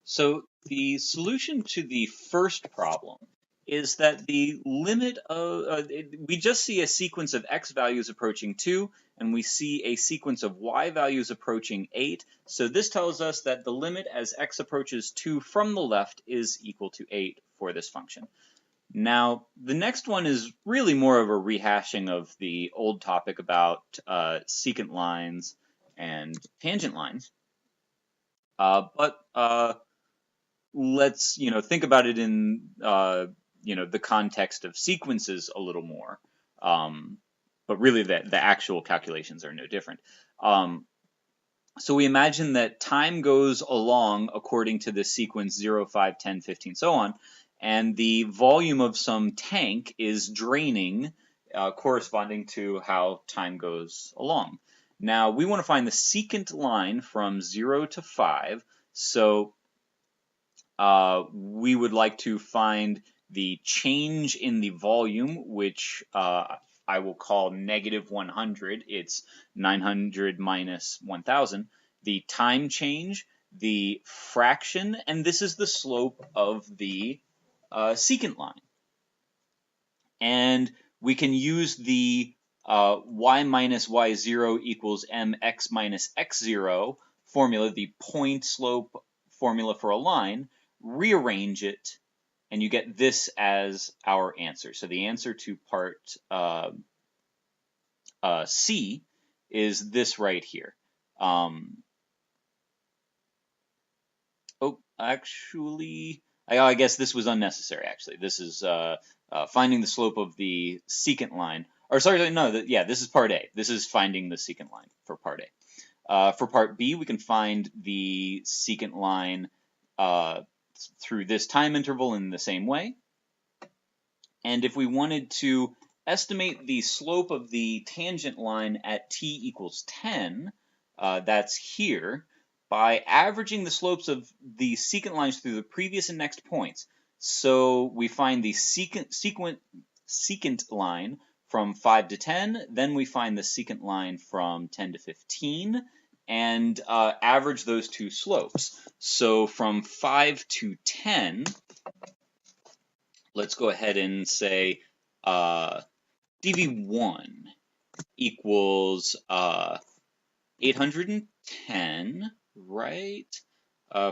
So the solution to the first problem is that the limit of, we just see a sequence of x values approaching 2, and we see a sequence of y values approaching 8. So this tells us that the limit as x approaches 2 from the left is equal to 8 for this function. Now, the next one is really more of a rehashing of the old topic about secant lines and tangent lines. But let's think about it in the context of sequences a little more. But really, the actual calculations are no different. So we imagine that time goes along according to this sequence 0, 5, 10, 15, so on, and the volume of some tank is draining corresponding to how time goes along. Now, we want to find the secant line from 0 to 5, so we would like to find the change in the volume, which I will call negative 100. It's 900 minus 1000. The time change, the fraction, and this is the slope of the secant line. And we can use the y minus y0 equals mx minus x0 formula, the point slope formula for a line, rearrange it, and you get this as our answer. So the answer to part C is this right here. Actually, I guess this was unnecessary, actually. This is finding the slope of the secant line. Or sorry, no, this is part A. This is finding the secant line for part A. For part B, we can find the secant line through this time interval in the same way. And if we wanted to estimate the slope of the tangent line at t equals 10, that's here, by averaging the slopes of the secant lines through the previous and next points. So we find the secant line from 5 to 10, then we find the secant line from 10 to 15, and average those two slopes. So from 5 to 10, let's go ahead and say dv1 equals 810, right?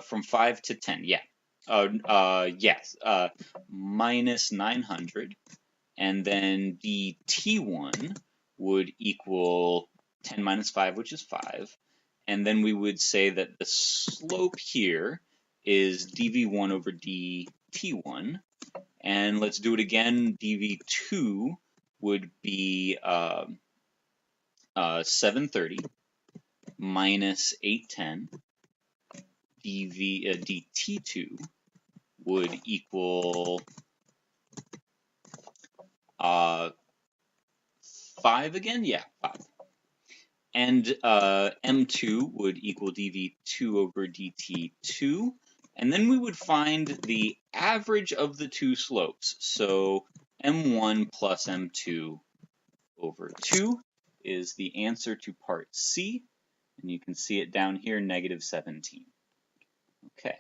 From 5 to 10, yeah. Yes, minus 900. And then dt1 would equal 10 minus 5, which is 5. And then we would say that the slope here is dv1 over dt1. And let's do it again. dv2 would be 730 minus 810. dt2 would equal 5 again? Yeah, 5. And m2 would equal dv2 over dt2. And then we would find the average of the two slopes. So m1 plus m2 over 2 is the answer to part C. And you can see it down here, negative 17. Okay.